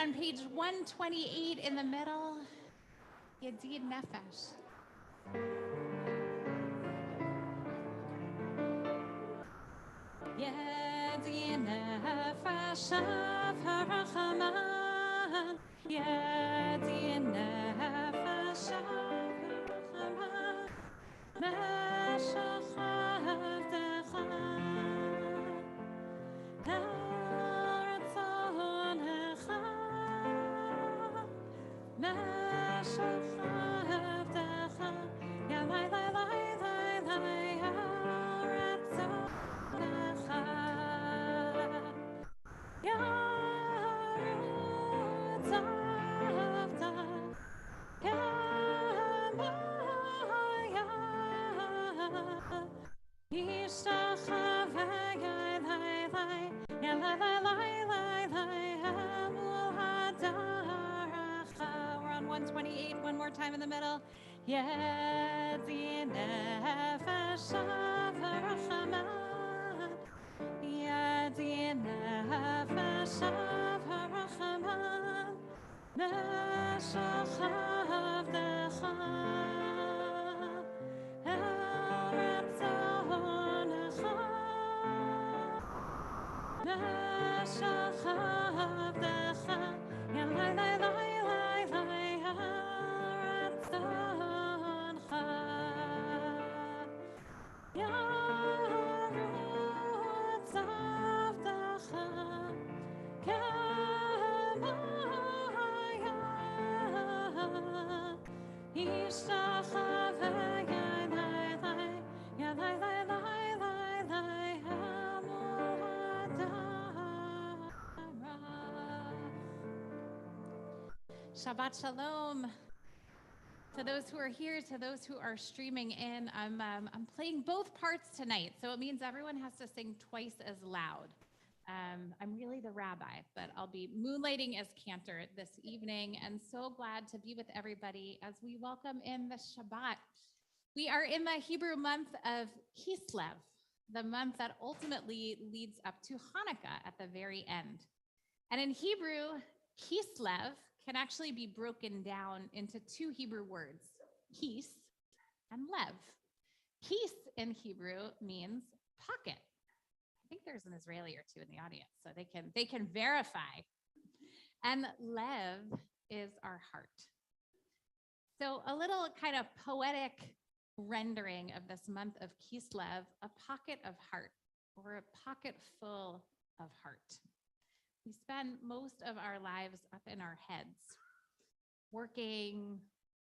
on page 128 in the middle, Yedid Nefesh. Yedid Nefesh of Harachaman, Yedid Nefesh of Harachaman, Meshach Avdecha, El Ratzonecha, Meshach Avdecha, Yalai Lai Lai Lai Lai, El Ratzonecha, Yarutz Avda, Yamaya, Yishtachave Yalai Lai, Yalai Lai Lai Lai Lai, Hamul Hadaracha. We're on 128, one more time in the middle. Yedid Nefesh of Harachaman, Yedid Nefesh of Harachaman, Meshach Avdecha, El Ratzonecha, Meshach Avdecha, Yalai Lai Lai Lai Lai, El Ratzonecha, Yarutz Avdecha, Kamaya, Yishtachave Yalai Lai, Yalai Lai Lai Lai Lai, Hamul Hadarach. Shabbat Shalom. To those who are here, to those who are streaming in, I'm playing both parts tonight, so it means everyone has to sing twice as loud. I'm really the rabbi, but I'll be moonlighting as cantor this evening, and so glad to be with everybody as we welcome in the Shabbat. We are in the Hebrew month of Kislev, the month that ultimately leads up to Hanukkah at the very end. And in Hebrew, Kislev can actually be broken down into two Hebrew words, kis and lev. Kis in Hebrew means pocket. I think there's an Israeli or two in the audience, so they can verify. And lev is our heart. So a little kind of poetic rendering of this month of Kislev, a pocket of heart, or a pocket full of heart. We spend most of our lives up in our heads, working,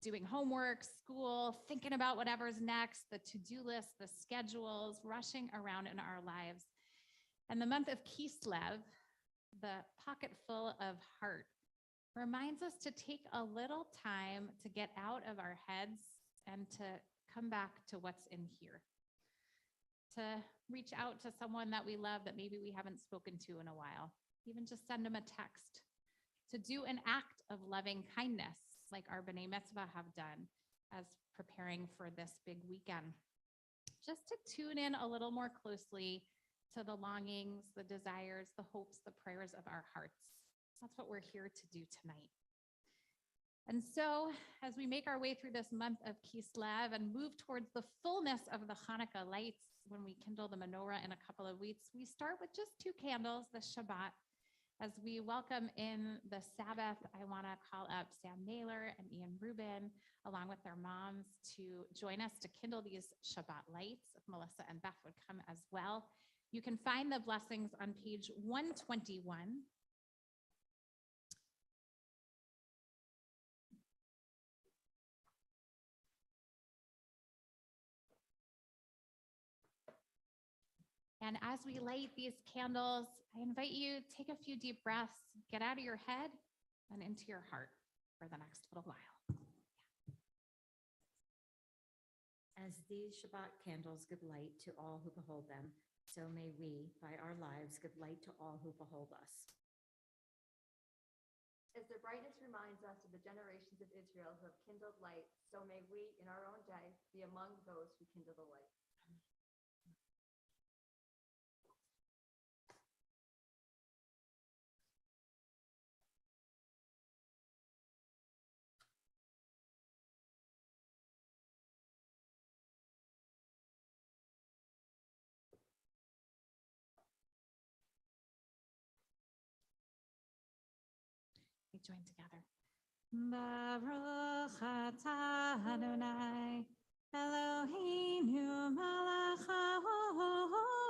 doing homework, school, thinking about whatever's next, the to-do list, the schedules, rushing around in our lives. And the month of Kislev, the pocket full of heart, reminds us to take a little time to get out of our heads and to come back to what's in here. To reach out to someone that we love that maybe we haven't spoken to in a while. Even just send them a text, to do an act of loving kindness like our B'nai Mitzvah have done as preparing for this big weekend. Just to tune in a little more closely to the longings, the desires, the hopes, the prayers of our hearts. That's what we're here to do tonight. And so as we make our way through this month of Kislev and move towards the fullness of the Hanukkah lights when we kindle the menorah in a couple of weeks, we start with just two candles, the Shabbat. As we welcome in the Sabbath, I want to call up Sam Naylor and Ian Rubin, along with their moms, to join us to kindle these Shabbat lights. If Melissa and Beth would come as well. You can find the blessings on page 121. And as we light these candles, I invite you to take a few deep breaths, get out of your head and into your heart for the next little while. As these Shabbat candles give light to all who behold them, so may we, by our lives, give light to all who behold us. As their brightness reminds us of the generations of Israel who have kindled light, so may we, in our own day, be among those who kindle the light. join together. Baruch atah Adonai Eloheinu melech haolam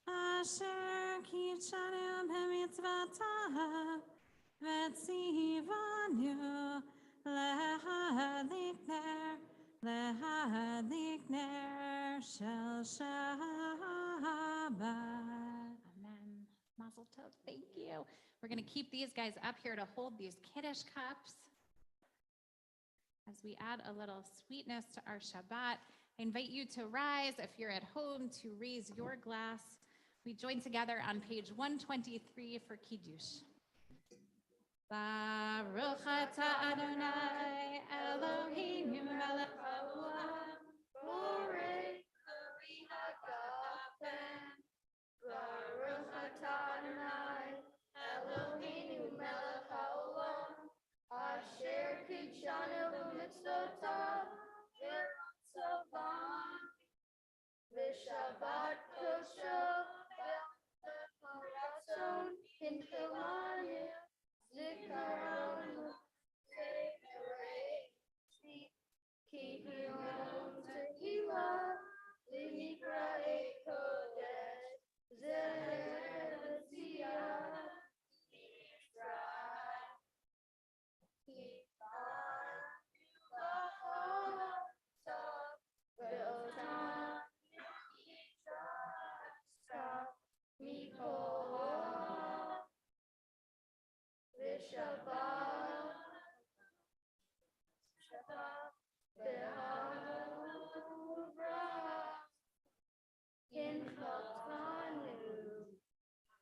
asher kitshanu b'mitzvotav v'tzivanu lehadlik ner shel Shabbat. Amen. Mazel tov. Thank you. We're going to keep these guys up here to hold these Kiddush cups as we add a little sweetness to our Shabbat. I invite you to rise if you're at home to raise your glass. We join together on page 123 for Kiddush. Baruch atah Adonai Eloheinu melech haolam Borei Kori hagafen. Baruch atah Adonai Eloheinu melech haolam asher kitshanu b'mitzvotav v'ratzavan v'shabbat kosher v'ratzon hinchilanu zikaron v'seirei kihiyom tehillah l'mikra'ei kodesh ze'etziyah Yisrael kifan v'cholav ve'otam yitzah mikol v'shabbat ve'havurah Yinchatanu,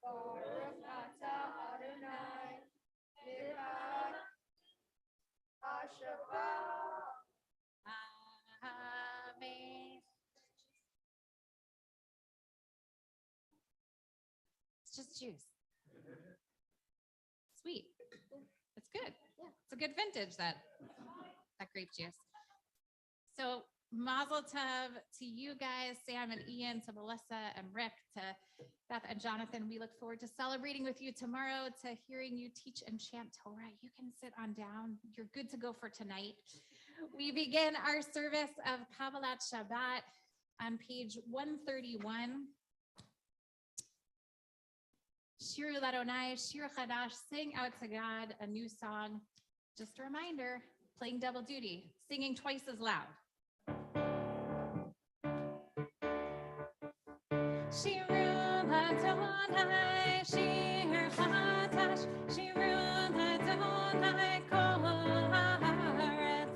Baruch atah Adonai, Mikach HaShabbat. Amen. It's just juice. Sweet. It's good. Yeah. It's a good vintage, that grape juice. So mazel tov to you guys, Sam and Ian, to Melissa and Rick, to Beth and Jonathan. We look forward to celebrating with you tomorrow, to hearing you teach and chant Torah. You can sit on down. You're good to go for tonight. We begin our service of Kabbalat Shabbat on page 131. Shir Ladonai, Shir Chadash, sing out to God a new song. Just a reminder, playing double duty, singing twice as loud. Shir Ladonai, Shir Chadash, Shir Ladonai, Kol Haaretz,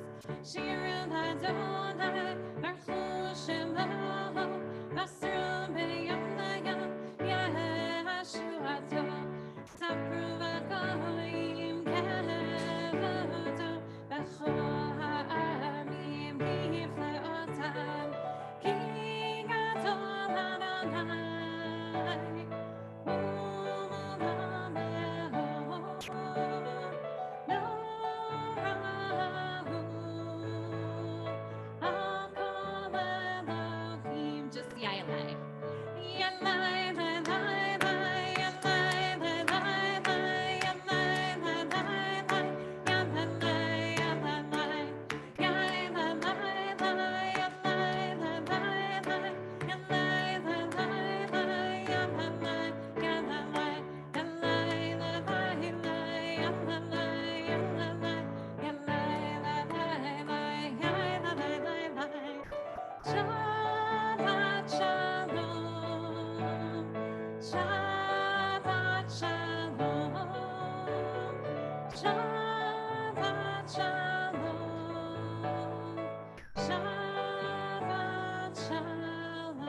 Shir Ladonai, Baruchu Shemo, Basru b'yom layam, Yeshuato, Sapru v'goyim kevodo, B'chol ha'amim nifleotav, Ki gadol Adonai, just Yaelai. Shabbat shalom, Shabbat shalom, Shabbat shalom, Shabbat shalom.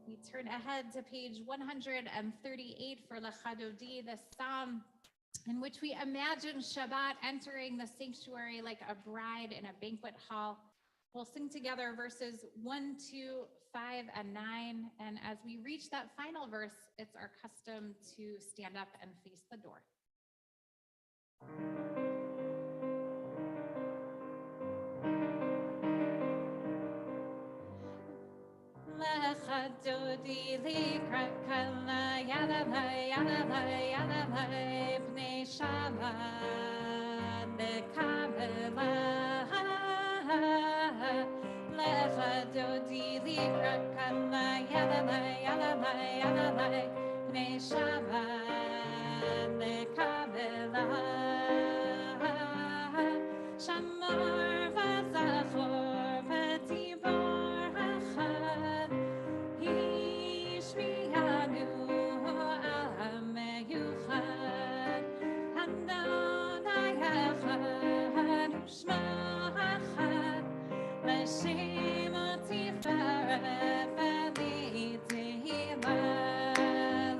We turn ahead to page 138 for Lechadodi, the psalm in which we imagine Shabbat entering the sanctuary like a bride in a banquet hall. We'll sing together verses 1, 2, 5, and 9. And as we reach that final verse, it's our custom to stand up and face the door. Lechadodi dodi likrat kala yalalai yalalai yalalai bnei Shabbat nekabela lecha dodi likrat kala yalalai yalalai yalalai bnei Shabbat nekabela shamor v'zachor v'tibor hachad Hishmiyanu al ha'meyuchad Adonai echad u'shmo echad L'shem u'tiferet v'litehila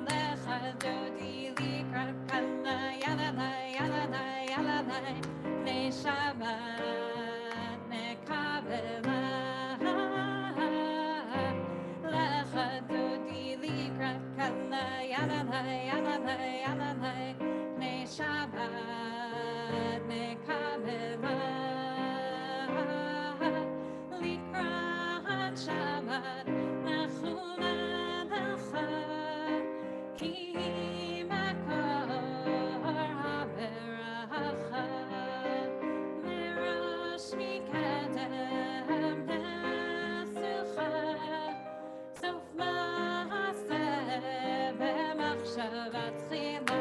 Lecha dodi likrat kala yalalai yalalai yalalai Bnei Shabbat nekabela Lecha dodi likrat kala yalalai yalalai yalalai Bnei Shabbat nekabela Likrat Shabbat nachuma lecha Ki makor haberacha Merosh mikadem nesucha Sof ma'aseh b'machshavat tchila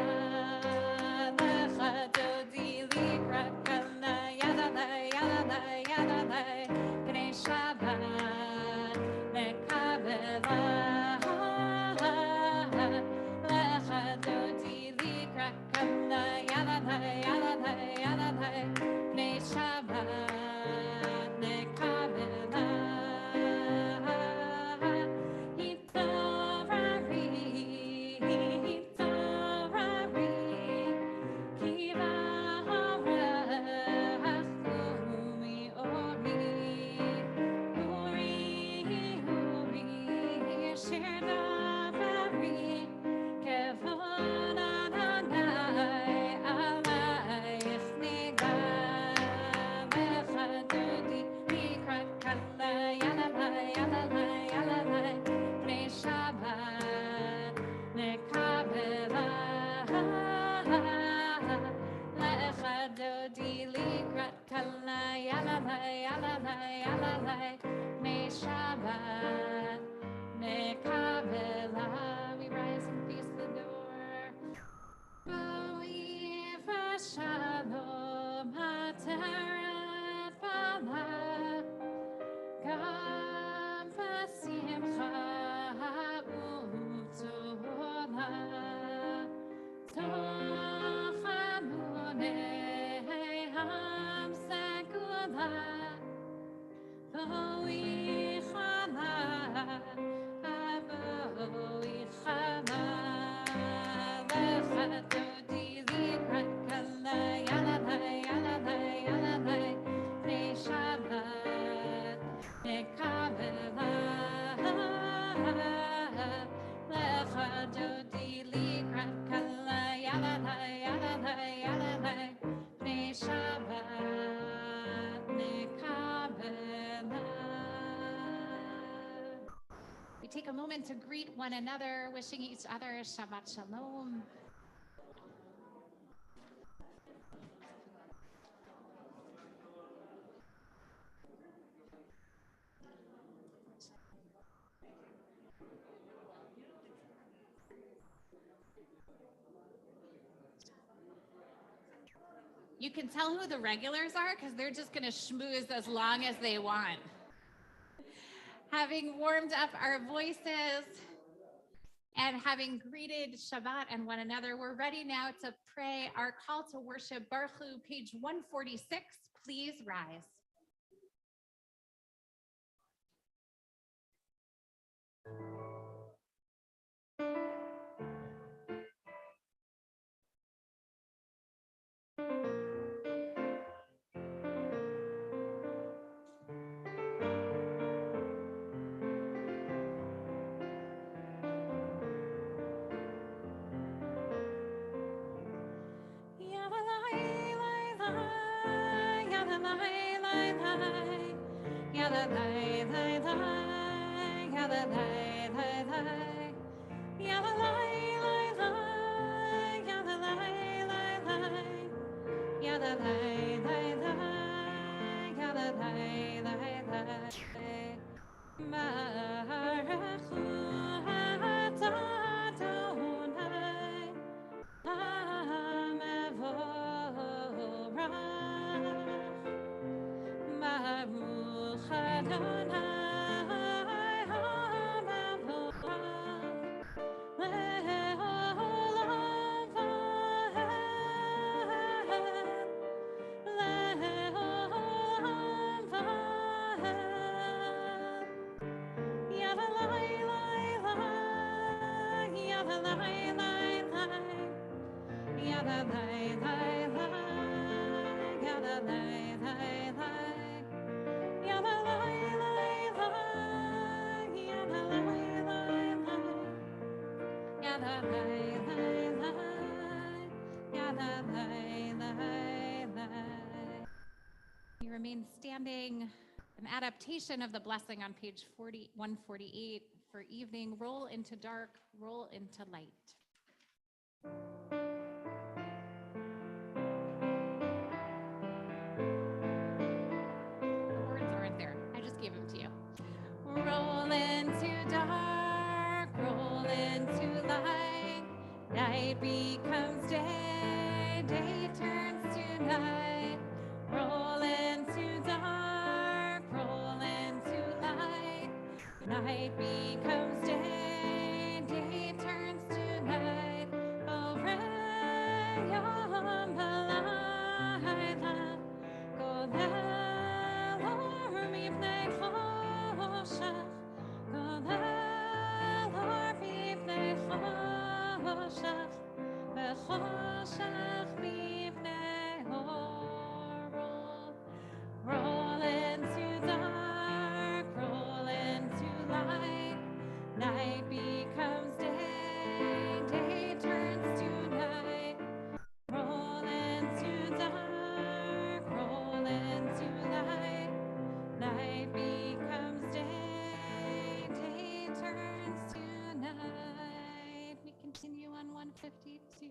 Lecha dodi likrat kala yalalai yalalai yalalai Bnei Shabbat nekabela Lecha dodi likrat kala yalalai yalalai yalalai Bnei Shabbat nekabela Hitorari hitorari Ki va'orach umi ori Uri uri shir davari Kevod Adonai alayich nigah Lecha dodi likrat kala yalalai yalalai yalalai Bnei Shabbat nekabela Lecha dodi likrat kala yalalai yalalai yalalai Bnei Shabbat nekabela We rise and face the door B'oi v'shalom hateret bala Gam v'simcha u'tola Toch amunei ham-segula B'oi chala, b'oi chala Lecha dodi likrat kala yalalai yalalai yalalai Bnei Shabbat nekabela Lecha dodi likrat kala yalalai yalalai yalalai Bnei Shabbat nekabela We take a moment to greet one another, wishing each other Shabbat Shalom. You can tell who the regulars are because they're just going to schmooze as long as they want. Having warmed up our voices and having greeted Shabbat and one another, we're ready now to pray our call to worship. Baruch Hu, page 146. Please rise. Yalalai, lai, lai, yalalai, lai. You remain standing. An adaptation of the blessing on page 148 for evening. Roll into dark, roll into light. The words aren't there. I just gave them to you. Roll into dark, roll into light. Night becomes day, day turns to night. Roll into dark, roll into light. Night becomes day, day turns to night. Oh, Yom Halayla, Godel or mipnei choshech, Godel or mipnei choshech, v'choshech mipnei or. Roll into dark, roll into light. Night becomes day, day turns to night. Roll into dark, roll into light. Night becomes day, day turns to night. We continue on 152.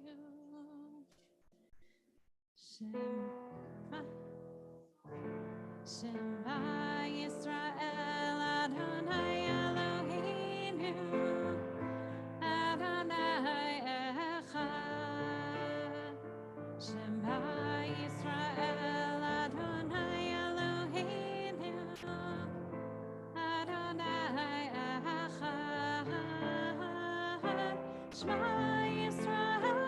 Shema Yisrael Adonai Eloheinu Adonai Echad. Shema Yisrael Adonai Eloheinu Adonai Echad. Shema Yisrael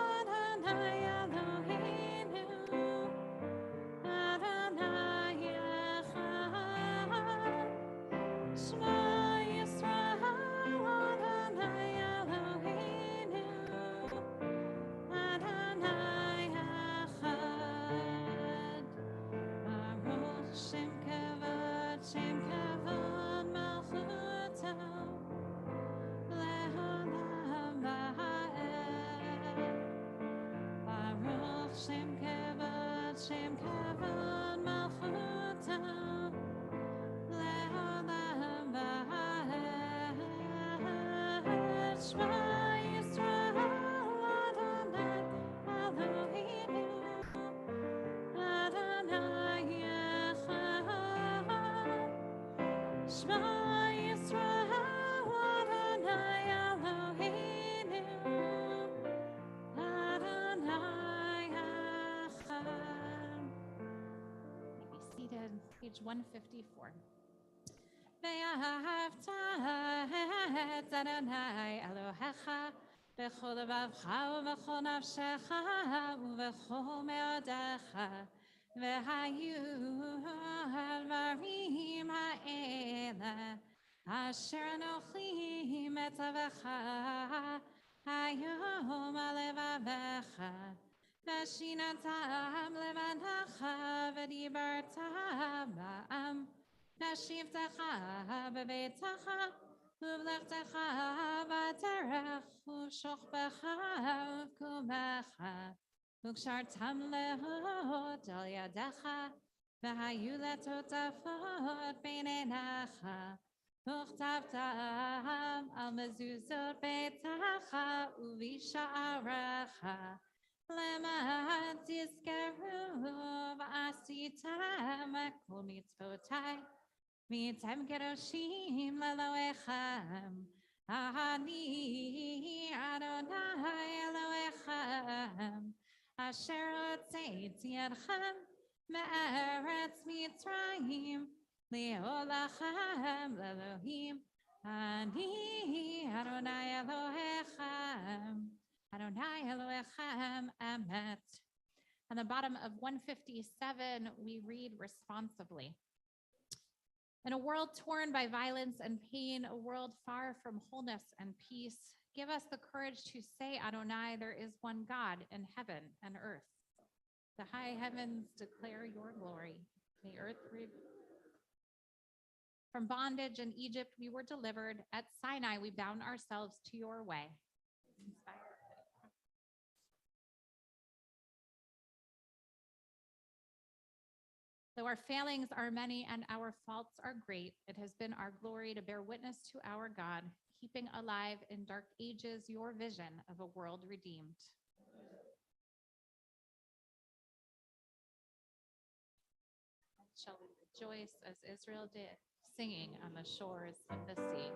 Adonai Eloheinu Adonai Echad. Shema Yisrael Adonai Eloheinu Adonai Echad. Baruch Shem Kavod Malchuto Le'olam va'ed. Baruch Shem Kavod Malchuto Le'olam va'ed. Shema Yisrael Adonai Eloheinu Adonai Echad. Shema Yisrael Adonai Eloheinu Adonai Echad. Be seated. Page 154. ואהבת את אדוני אלוהיך בכל לבבך ובכל נפשך ובכל מאודיך. והיו הדברים האלה אשר אנוכי מצווך היום על לבביך. ושיננתם לבניך ודיברת בם. נשיבתך בביתך ובלכתך בדרך ושוכבך ובקומך וקשרתם להוד על ידך והיו לטוטפות בין עיניך וכתבתם על מזוזות ביתך ובשעריך למען תזכרו ועשיתם כל מצוותיי והייתם קדושים לאלוהיכם. אני אדוני אלוהיכם אשר הוצאתי אתכם מארץ מצרים Le'olachem Elohim Ani Adonai Elohechem Adonai Elohechem Emet. On the bottom of 157, we read responsively. In a world torn by violence and pain, a world far from wholeness and peace, give us the courage to say, Adonai, there is one God in heaven and earth. The high heavens declare your glory. The earth from bondage in Egypt we were delivered. At Sinai we bound ourselves to your way. Though our failings are many and our faults are great, it has been our glory to bear witness to our God, keeping alive in dark ages your vision of a world redeemed. Shall we rejoice as Israel did, singing on the shores of the sea?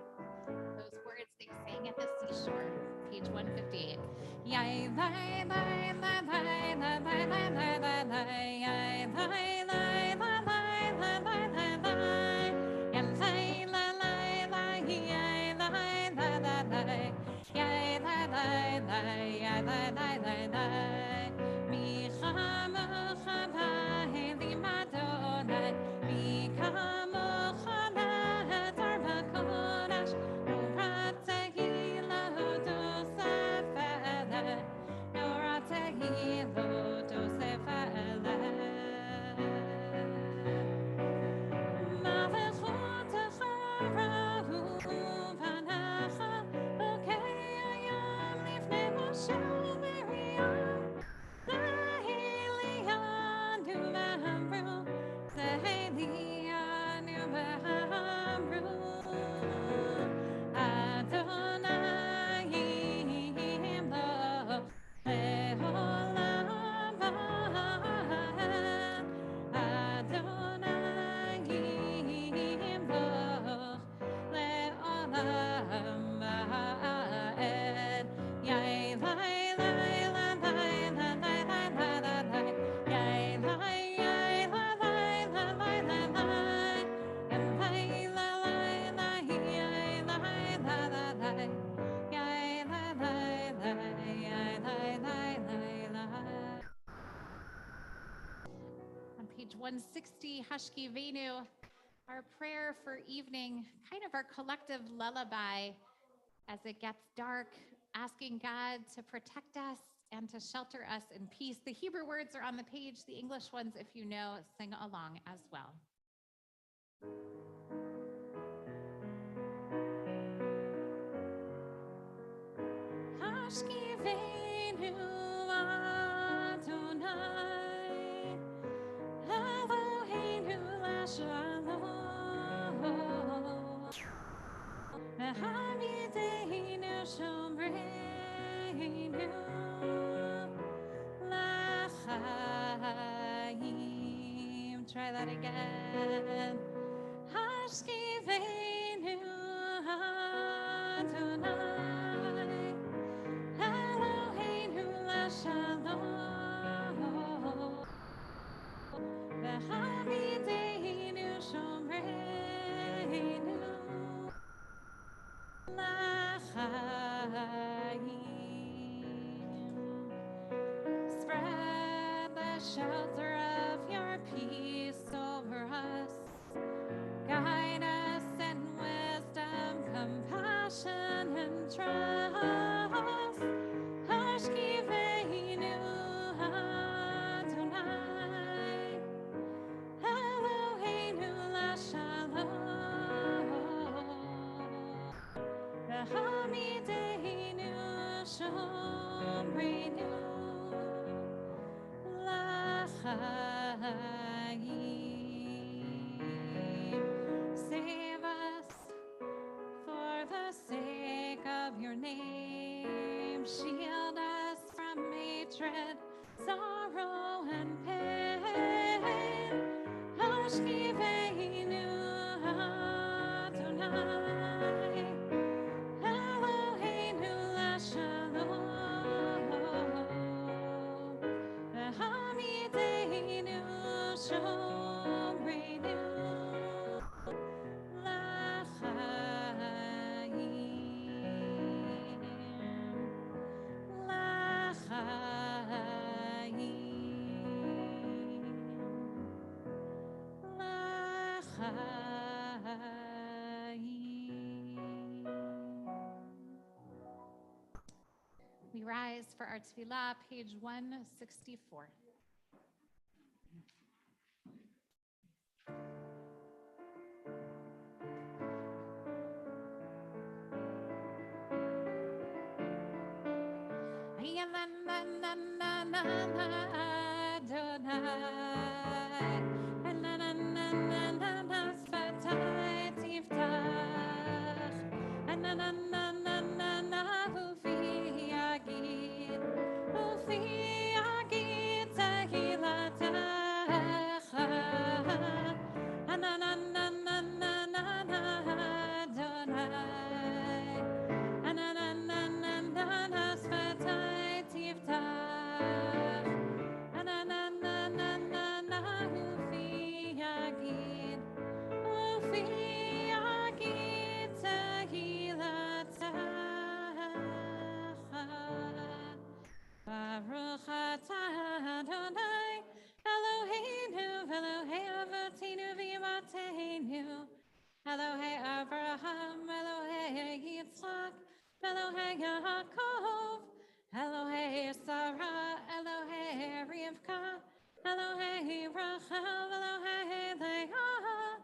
Those words they sang at the seashore, page 158. Yai, lai, lai, lai, lai, lai, lai, lai, lai, lai, lai, yai, lai, lai, lai, lai, lai, lai, lai, lai, yai, lai, lai, lai, lai, yai, lai, lai, lai, lai, yai, lai, lai, lai, yai, lai, lai, lai, lai. Mi chamocha v'helim Adonai, mi chamocha v'etar v'kodesh, noratehi lo dosef ele, noratehi lo dosef ele. Malechotecha rahu v'necha, b'kei hayam lifnei Moshe u'Miriam. On page 160, Hashkivenu, our prayer for evening, kind of our collective lullaby as it gets dark, asking God to protect us and to shelter us in peace. The Hebrew words are on the page. The English ones, if you know, sing along as well. Hashkivenu Adonai, Eloheinu lashalom, v'hamideinu shomreinu l'chaim. Try that again. Hashkivenu Adonai, Eloheinu lashalom, v'hamideinu shomreinu l'chaim. Spread the shelter of your peace over us. Guide us in wisdom, compassion, and trust. Hashkivenu Adonai, Eloheinu lashalom, v'hamideinu shomreinu l'chaim. Save us for the sake of your name. Shield us from hatred, sorrow, and pain. Hashkivenu Adonai, Eloheinu lashalom, v'hamideinu shomreinu We rise for our tefillah, page 164. Baruch atah Adonai, Eloheinu, Elohei Avotenu v'Imateinu, Elohei Avraham, Elohei Yitzchak, Elohei Yaakov, Elohei Sarah, Elohei Rivka, Elohei Rachel, Elohei Leah,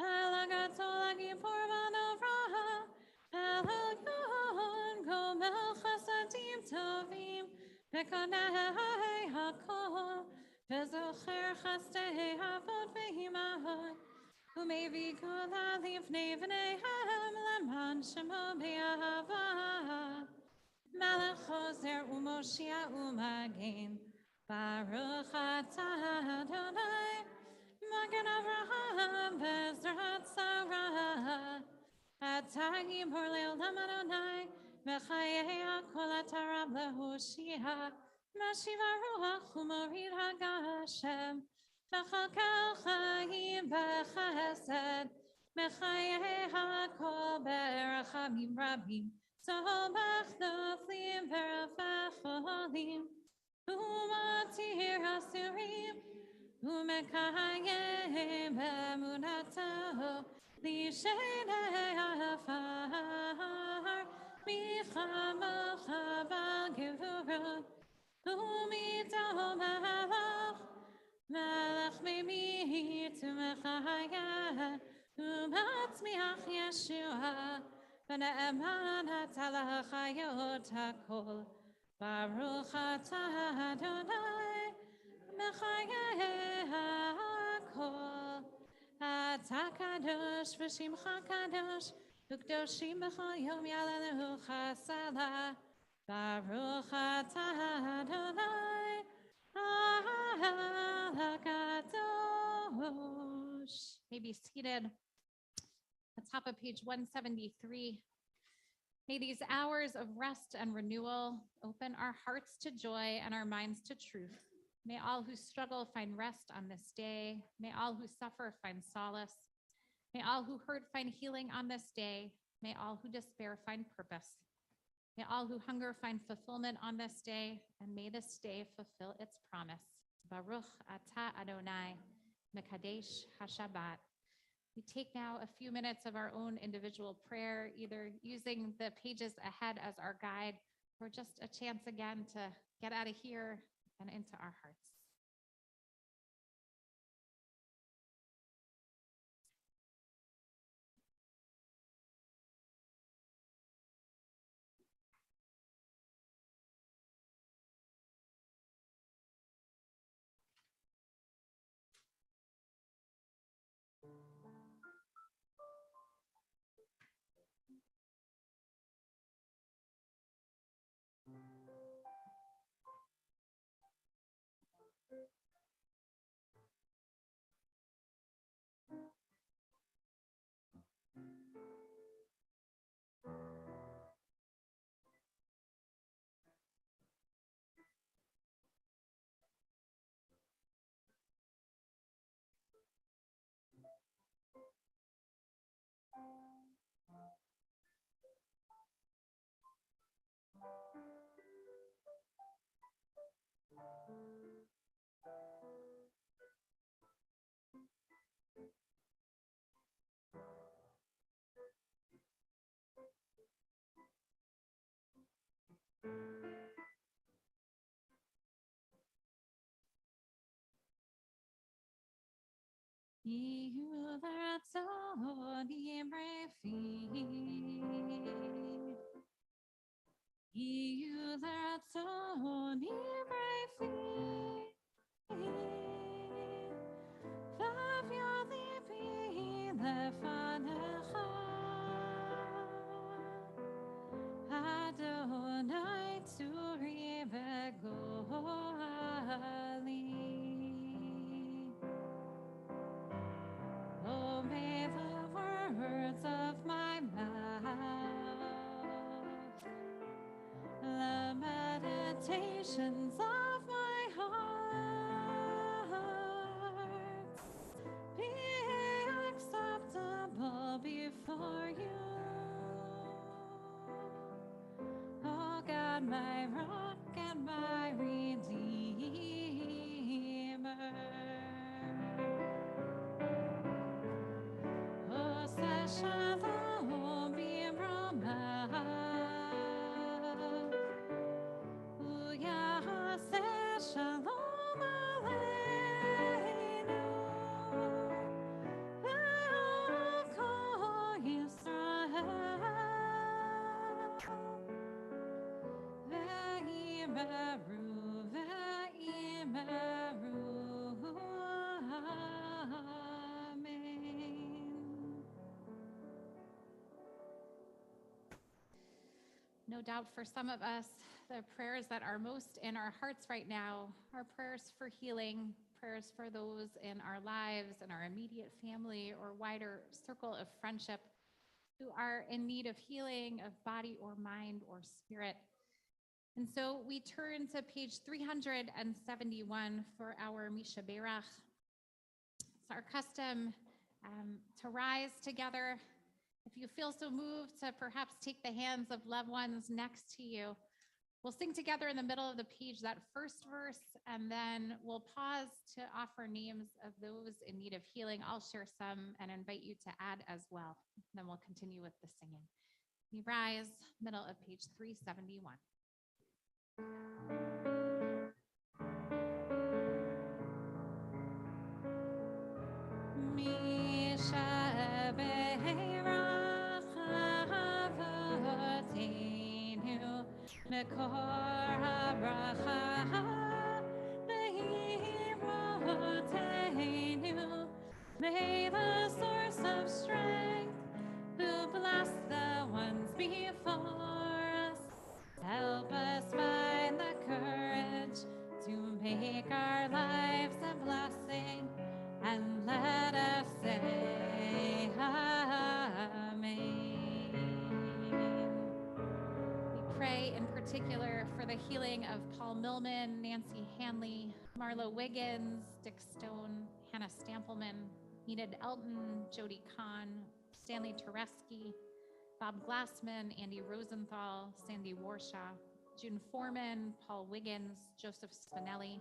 Elagato Lagipur Vanovrah, Elyon Gomel Chasadim Tovim, Mekonei Hakol, Vezocher Chastei Avot Vehimahot, Umevi Kola Livnei Vneihem Leman Shemo Be'ahava, Melech Chozer Umoshia Umagen, Baruch atah Adonai, Magen Avraham Bezrat Sarah, Atah Gibor Le'olam Adonai, Mechayei HaKol Atarab Lehoshia, Mashiva Ruach Umorid HaGashem, V'chalkel Chaim B'chesed, Mechayei HaKol Berachamim Rabim, Somach Noflim V'rafach Olim, Umatir Asurim, Umekayem B'emunataho, Lishenei Afar, Michamocha Bal Gevurah, Umidol Malach, Malach Memit Umechaya, Umatzmiach Yeshua, V'ne'eman Atala Chayot HaKol, Baruch atah Adonai, Mechayei HaKol, Atah Kadosh v'Shimcha Kadosh, Ukdoshim b'chol yom yalelu chasala, Baruch atah Adonai, HaKadosh. May be seated at the top of page 173. May these hours of rest and renewal open our hearts to joy and our minds to truth. May all who struggle find rest on this day. May all who suffer find solace. May all who hurt find healing on this day. May all who despair find purpose. May all who hunger find fulfillment on this day. And may this day fulfill its promise. Baruch atah Adonai, Mekadesh HaShabbat. We take now a few minutes of our own individual prayer, either using the pages ahead as our guide, or just a chance again to get out of here and into our hearts. Adonai Tsuri V'Goali. Oh, may the words of my mouth, the meditations of my heart be acceptable before you. Oh God, my rock and my redeemer. Oh, say shalom b'rama. Oh, yeah, say shalom aleinu. Ve'ol Yisrael. Ve'imeru, ve'imeru. Amen. No doubt for some of us, the prayers that are most in our hearts right now are prayers for healing, prayers for those in our lives and our immediate family or wider circle of friendship who are in need of healing of body or mind or spirit. And so we turn to page 371 for our Misha Berach. It's our custom to rise together. If you feel so moved to perhaps take the hands of loved ones next to you, we'll sing together in the middle of the page that first verse, and then we'll pause to offer names of those in need of healing. I'll share some and invite you to add as well. Then we'll continue with the singing. We rise, middle of page 371. Misha Berach Avotenu Mekor HaBracha Ve'irotenu. May the source of strength who bless the ones before us help us find the courage to make our lives a blessing, and let us say Amen. We pray in particular for the healing of Paul Millman, Nancy Hanley, Marlo Wiggins, Dick Stone, Hannah Stampleman, Enid Elton, Jody Kahn, Stanley Tereski, Bob Glassman, Andy Rosenthal, Sandy Warshaw, June Foreman, Paul Wiggins, Joseph Spinelli,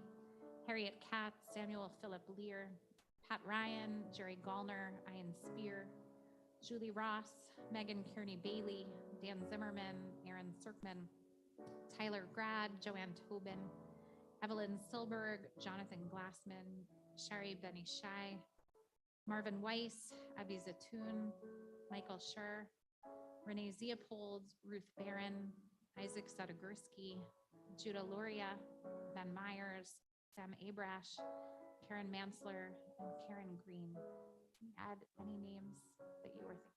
Harriet Katz, Samuel Philip Lear, Pat Ryan, Jerry Gallner, Ian Spear, Julie Ross, Megan Kearney Bailey, Dan Zimmerman, Aaron Serkman, Tyler Grad, Joanne Tobin, Evelyn Silberg, Jonathan Glassman, Shari Benny Shai, Marvin Weiss, Abby Zatoun, Michael Schur, Renee Zeopold, Ruth Barron, Isaac Sadogurski, Judah Luria, Ben Myers, Sam Abrash, Karen Mansler, and Karen Green. Can you add any names that you were thinking?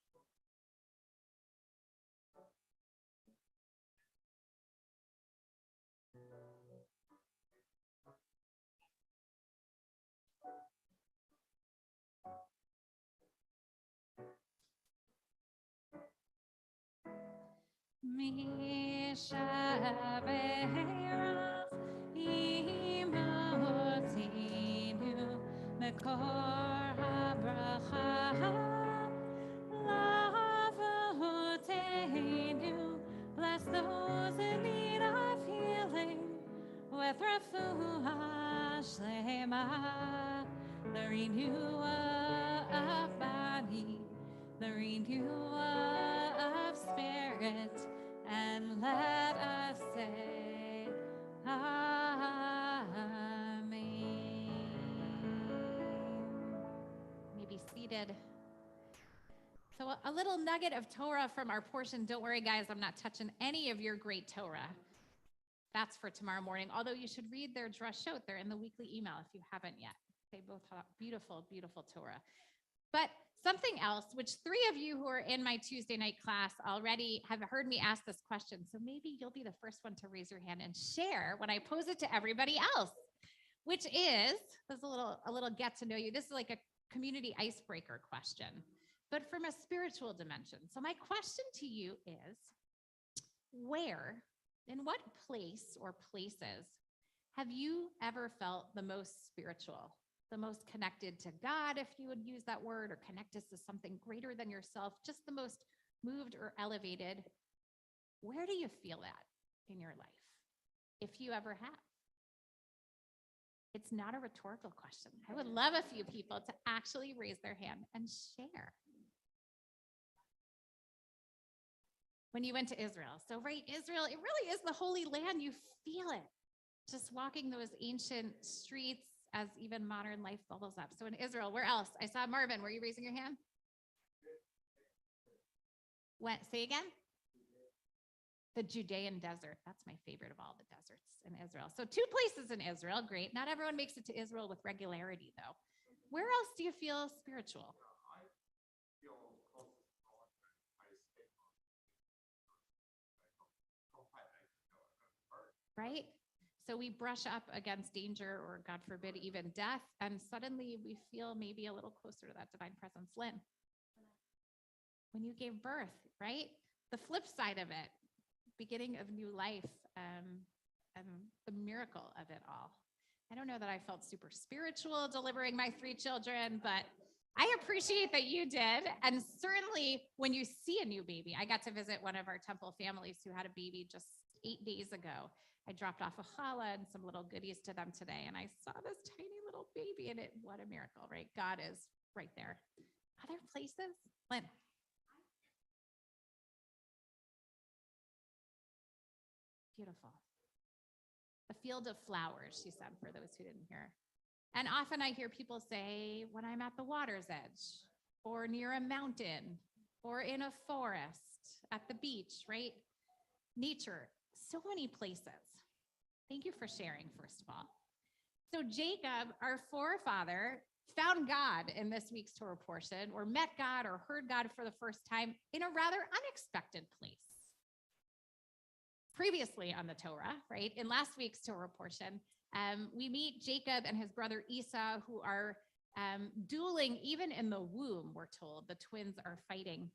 Misha Berach Imotinu Mekor HaBracha Lavotenu. Bless those in need of healing with refuah shlema, the renewal of body, the renewal of spirit, And let us say, Amen. You may be seated. So a little nugget of Torah from our portion. Don't worry, guys, I'm not touching any of your great Torah. That's for tomorrow morning, although you should read their drashot. They're in the weekly email if you haven't yet. They both have beautiful, beautiful Torah. But something else, which 3 of you who are in my Tuesday night class already have heard me ask this question. So maybe you'll be the first one to raise your hand and share when I pose it to everybody else, which is, this is a little get to know you. This is like a community icebreaker question, but from a spiritual dimension. So my question to you is, in what place or places have you ever felt the most spiritual, the most connected to God, if you would use that word, or connected to something greater than yourself, just the most moved or elevated? Where do you feel that in your life, if you ever have? It's not a rhetorical question. I would love a few people to actually raise their hand and share. When you went to Israel. So right, Israel, it really is the Holy Land. You feel it. Just walking those ancient streets as even modern life bubbles up. So in Israel, where else? I saw Marvin. Were you raising your hand? What? Say again? The Judean desert. That's my favorite of all the deserts in Israel. So 2 places in Israel. Great. Not everyone makes it to Israel with regularity, though. Where else do you feel spiritual? Right? So we brush up against danger or, God forbid, even death, and suddenly we feel maybe a little closer to that divine presence. Lynn, when you gave birth, right? The flip side of it, beginning of new life, and the miracle of it all. I don't know that I felt super spiritual delivering my 3 children, but I appreciate that you did. And certainly when you see a new baby, I got to visit one of our temple families who had a baby just 8 days ago. I dropped off a challah and some little goodies to them today, and I saw this tiny little baby, and what a miracle, right? God is right there. Other places? Lynn. Beautiful. A field of flowers, she said, for those who didn't hear. And often I hear people say, when I'm at the water's edge, or near a mountain, or in a forest, at the beach, right? Nature, so many places. Thank you for sharing, first of all. So Jacob, our forefather, found God in this week's Torah portion, or met God or heard God for the first time in a rather unexpected place. Previously on the Torah, right, in last week's Torah portion, we meet Jacob and his brother Esau, who are dueling even in the womb, we're told. The twins are fighting.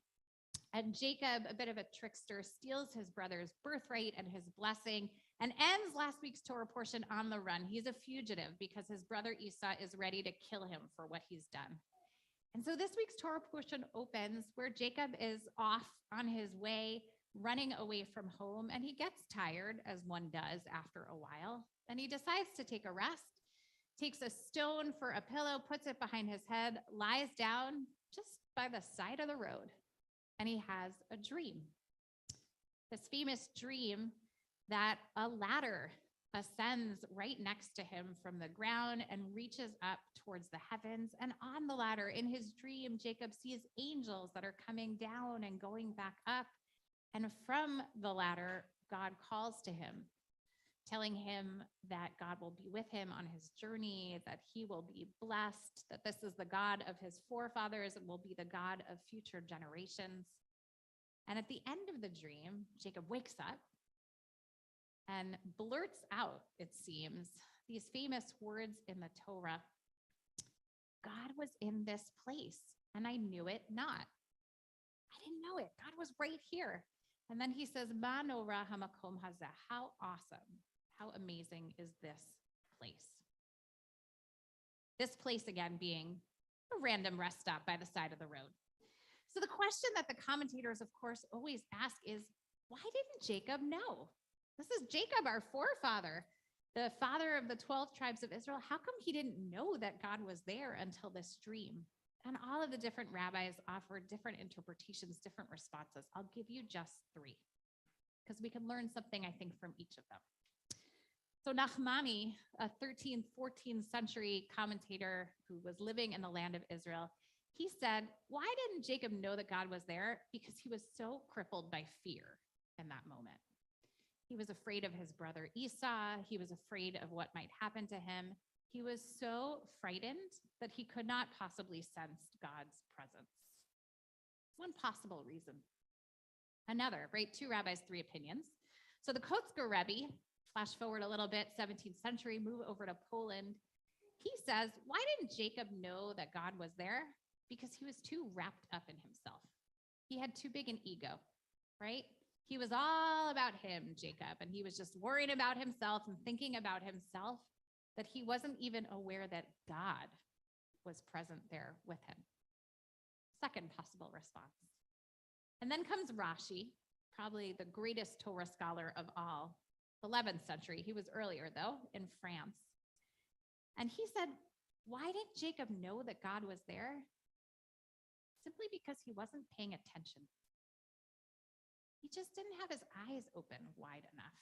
And Jacob, a bit of a trickster, steals his brother's birthright and his blessing and ends last week's Torah portion on the run. He's a fugitive because his brother Esau is ready to kill him for what he's done. And so this week's Torah portion opens where Jacob is off on his way, running away from home, and he gets tired, as one does after a while, and he decides to take a rest, takes a stone for a pillow, puts it behind his head, lies down just by the side of the road, and he has a dream. This famous dream that a ladder ascends right next to him from the ground and reaches up towards the heavens. And on the ladder, in his dream, Jacob sees angels that are coming down and going back up. And from the ladder, God calls to him, telling him that God will be with him on his journey, that he will be blessed, that this is the God of his forefathers and will be the God of future generations. And at the end of the dream, Jacob wakes up and blurts out, it seems, these famous words in the Torah: God was in this place, and I knew it not. I didn't know it. God was right here. And then he says, Ma nora hamakom hazeh. How awesome, how amazing is this place? This place, again, being a random rest stop by the side of the road. So the question that the commentators, of course, always ask is, why didn't Jacob know? This is Jacob, our forefather, the father of the 12 tribes of Israel. How come he didn't know that God was there until this dream? And all of the different rabbis offer different interpretations, different responses. I'll give you just 3. because we can learn something, I think, from each of them. So Nachmani, a 13th, 14th century commentator who was living in the land of Israel, he said, why didn't Jacob know that God was there? Because he was so crippled by fear in that moment. He was afraid of his brother Esau. He was afraid of what might happen to him. He was so frightened that he could not possibly sense God's presence. One possible reason. Another, right? Two rabbis, three opinions. So the Kotzker Rebbe, flash forward a little bit, 17th century, move over to Poland. He says, why didn't Jacob know that God was there? Because he was too wrapped up in himself. He had too big an ego, right? He was all about him, Jacob, and he was just worrying about himself and thinking about himself, that he wasn't even aware that God was present there with him. Second possible response. And then comes Rashi, probably the greatest Torah scholar of all, 11th century. He was earlier, though, in France. And he said, why did Jacob know that God was there? Simply because he wasn't paying attention. He just didn't have his eyes open wide enough.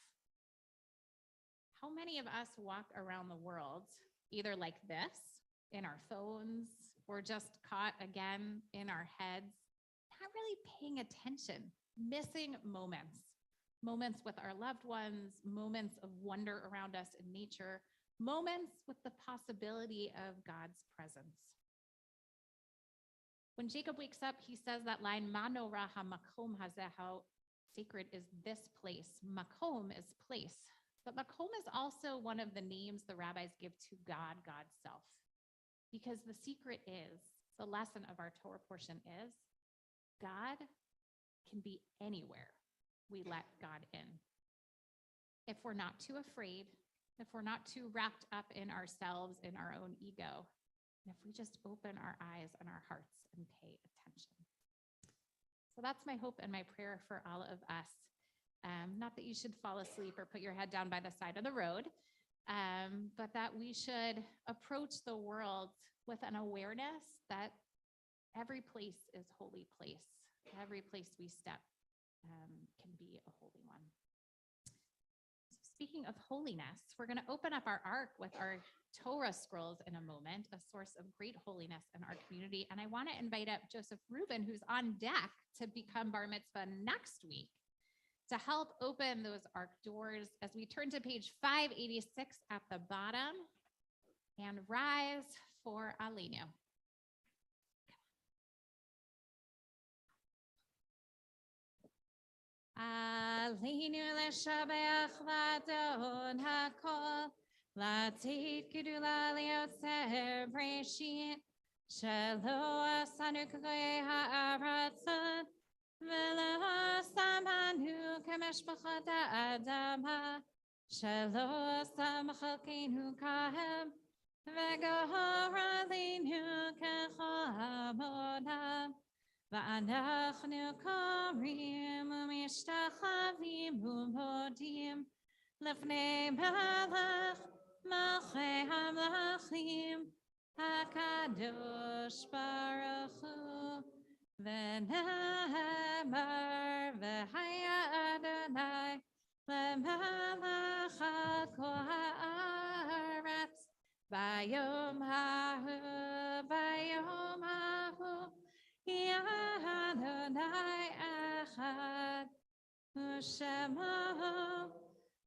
How many of us walk around the world either like this, in our phones, or just caught again in our heads, not really paying attention, missing moments with our loved ones, moments of wonder around us in nature, moments with the possibility of God's presence. When Jacob wakes up, he says that line, Mano raha makom hazeh, how sacred is this place. Makom is place, but makom is also one of the names the rabbis give to God, God's self. Because the secret is, the lesson of our Torah portion is, God can be anywhere we let God in. If we're not too afraid, if we're not too wrapped up in ourselves, in our own ego, and if we just open our eyes and our hearts and pay attention. So that's my hope and my prayer for all of us. Not that you should fall asleep or put your head down by the side of the road, but that we should approach the world with an awareness that every place is holy place. Every place we step can be a holy one. So speaking of holiness, we're going to open up our ark with our Torah scrolls in a moment, a source of great holiness in our community. And I want to invite up Joseph Rubin, who's on deck to become bar mitzvah next week, to help open those ark doors as we turn to page 586 at the bottom and rise for Aleinu. Aleinu leshabach v'adon hakol, latif gedula liotzer breshit, shelo asanu k'goy ha'aratzon, v'lo asamanu k'meshpachat ha'adama, shelo asam chalkeinu kahem, v'gohor aleinu k'chol hamonam. ואנחנו קוראים ומשתחווים ומודים לפני מלך מלכי המלכים הקדוש ברוך הוא ונאמר והיה אדוני למלך על כל הארץ ביום ההוא ביום ההוא Adonai Echad, U'Shemo,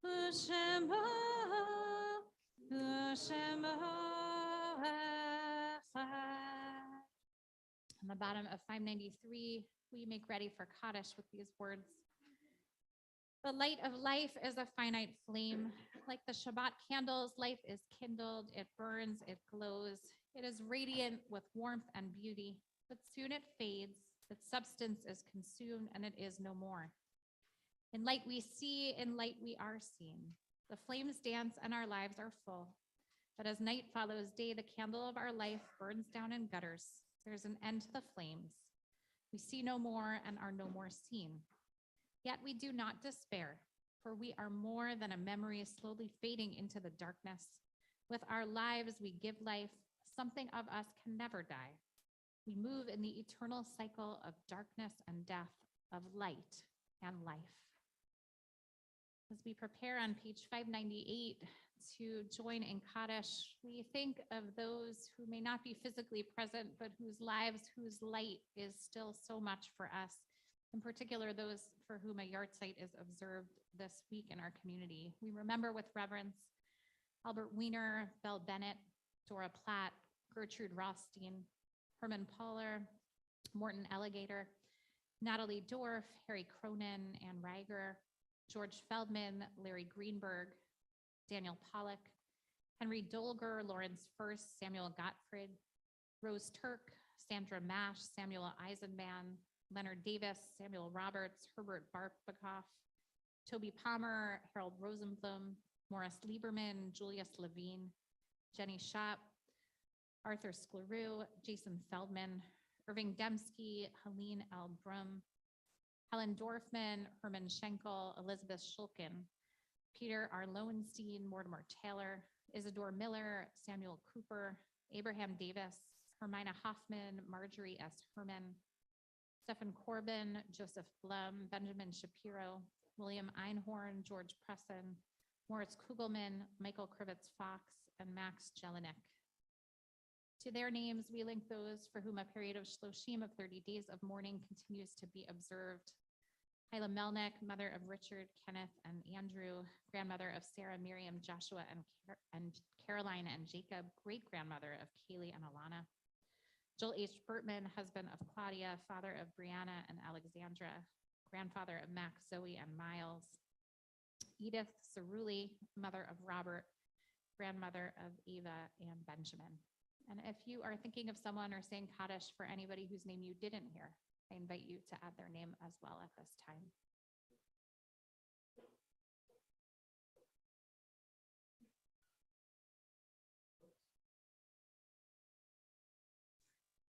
U'Shemo, U'Shemo Echad. On the bottom of 593, we make ready for Kaddish with these words. The light of life is a finite flame. Like the Shabbat candles, life is kindled, it burns, it glows. It is radiant with warmth and beauty. But soon it fades, its substance is consumed, and it is no more. In light we see, in light we are seen. The flames dance and our lives are full. But as night follows day, the candle of our life burns down in gutters. There's an end to the flames. We see no more and are no more seen. Yet we do not despair, for we are more than a memory slowly fading into the darkness. With our lives we give life. Something of us can never die. We move in the eternal cycle of darkness and death, of light and life. As we prepare on page 598 to join in Kaddish, we think of those who may not be physically present, but whose lives, whose light is still so much for us. In particular, those for whom a yahrzeit is observed this week in our community. We remember with reverence Albert Wiener, Belle Bennett, Dora Platt, Gertrude Rothstein, Herman Pauler, Morton Alligator, Natalie Dorff, Harry Cronin, Ann Reiger, George Feldman, Larry Greenberg, Daniel Pollock, Henry Dolger, Lawrence First, Samuel Gottfried, Rose Turk, Sandra Mash, Samuel Eisenman, Leonard Davis, Samuel Roberts, Herbert Barbakoff, Toby Palmer, Harold Rosenblum, Morris Lieberman, Julius Levine, Jenny Schopp, Arthur Scleroux, Jason Feldman, Irving Dembski, Helene L. Brum, Helen Dorfman, Herman Schenkel, Elizabeth Shulkin, Peter R. Lowenstein, Mortimer Taylor, Isidore Miller, Samuel Cooper, Abraham Davis, Hermina Hoffman, Marjorie S. Herman, Stephen Corbin, Joseph Blum, Benjamin Shapiro, William Einhorn, George Presson, Moritz Kugelman, Michael Krivitz Fox, and Max Jelinek. To their names, we link those for whom a period of shloshim of 30 days of mourning continues to be observed. Hyla Melnick, mother of Richard, Kenneth, and Andrew, grandmother of Sarah, Miriam, Joshua, and Caroline and Jacob, great-grandmother of Kaylee and Alana. Joel H. Bertman, husband of Claudia, father of Brianna and Alexandra, grandfather of Max, Zoe, and Miles. Edith Cerulli, mother of Robert, grandmother of Ava and Benjamin. And if you are thinking of someone or saying Kaddish for anybody whose name you didn't hear, I invite you to add their name as well at this time.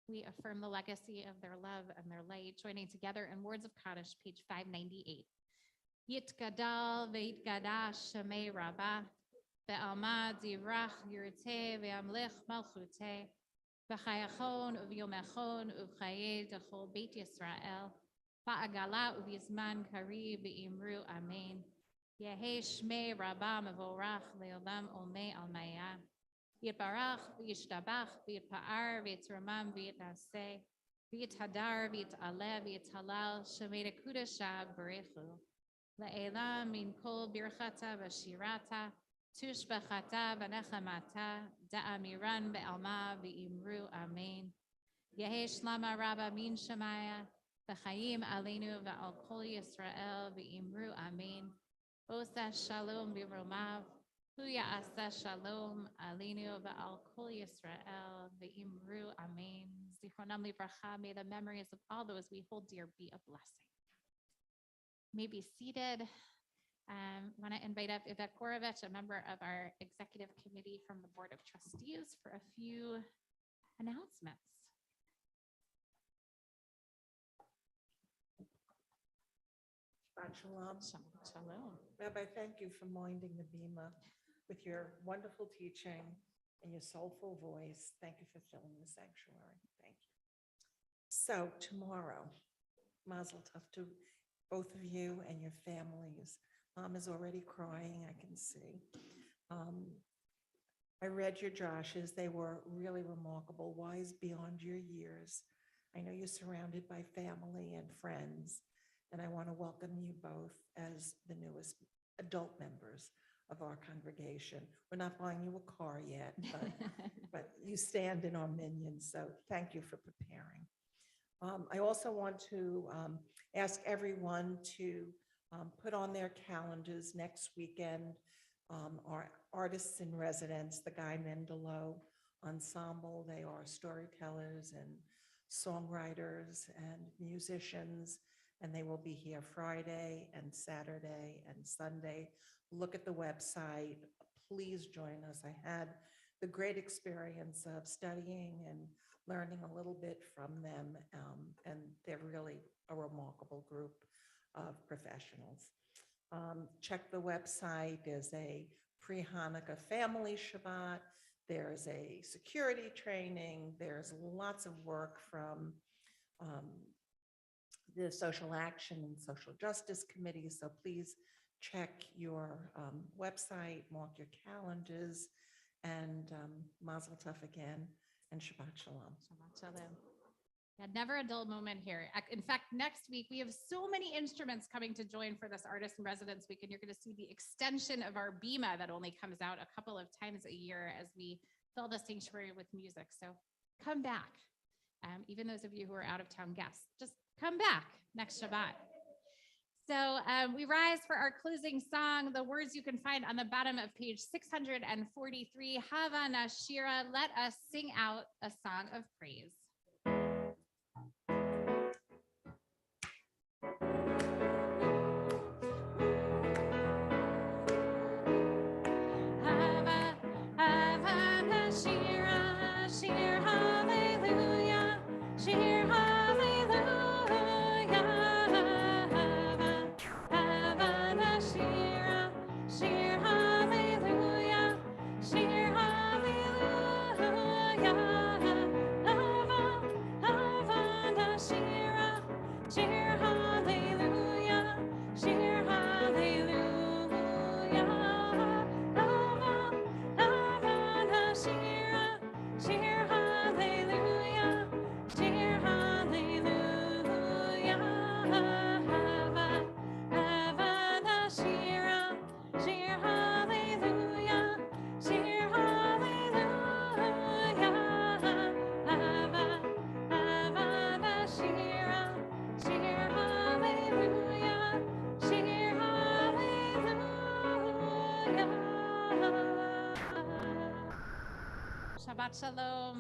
We affirm the legacy of their love and their light, joining together in words of Kaddish, page 598. Yitgadal ve'yitgadash shemei rabbah, ve'alma divrach yirteh ve'amlech malchuteh, v'chayachon uvyomechon uvchaye dechol beit Yisrael, ba'agala uvizman kari ve'imru amen. Yehe shmei rabbah mevorach le'olam olmei almaya. Yitbarach v'yishtabach v'yitpa'ar v'yitromam v'yitnaseh v'yithadar v'yitaleh v'yithalal shemei dekudasha b'rechu. Le'elam min kol birchata v'shirata, tush b'chata v'nechamata, da'amiran be'alma v'imru amen. Yehe shlama rabba min shemaya, v'chayim aleinu v'al kol Yisrael v'imru amen. Osa shalom b'romav, hu ya'asa shalom aleinu v'al kol Yisrael v'imru amen. Zichronam livracha, may the memories of all those we hold dear be a blessing. May be seated. Want to invite up Yvette Gorovich, a member of our executive committee from the Board of Trustees, for a few announcements. Shabbat shalom. Shalom. Rabbi, thank you for minding the bima with your wonderful teaching and your soulful voice. Thank you for filling the sanctuary. Thank you. So tomorrow, Mazel Tov to both of you and your families. Mom is already crying, I can see. I read your drashes. They were really remarkable, wise beyond your years. I know you're surrounded by family and friends, and I want to welcome you both as the newest adult members of our congregation. We're not buying you a car yet, but you stand in our minions, so thank you for preparing. I also want to ask everyone to put on their calendars next weekend our artists in residence, the Guy Mendelow Ensemble. They are storytellers and songwriters and musicians, and they will be here Friday and Saturday and Sunday. Look at the website. Please join us. I had the great experience of studying and learning a little bit from them, and they're really a remarkable group of professionals. Check the website. There's a pre-Hanukkah family Shabbat. There's a security training. There's lots of work from the Social Action and Social Justice Committee. So please check your website, mark your calendars, and Mazel Tov again, and Shabbat Shalom. Shabbat shalom. Yeah, never a dull moment here. In fact, next week we have so many instruments coming to join for this Artist in Residence Week, and you're going to see the extension of our bima that only comes out a couple of times a year as we fill the sanctuary with music. So come back. Even those of you who are out of town guests, just come back next Shabbat. So we rise for our closing song. The words you can find on the bottom of page 643, Hava Nashira, let us sing out a song of praise. Hava, Hava Nashira, Shir Hallelujah, Shir Hallelujah. Hava Nashira, Shir Hallelujah, Shir Hallelujah. Hava Nashira, Shir Hallelujah, Shir Hallelujah. Hava Nashira, Shir Hallelujah, Shir Hallelujah. Hava Nashira, Shir Hallelujah, Shir Hallelujah. Hava Nashira, Shir Hallelujah, Shir Hallelujah. Shabbat Shalom.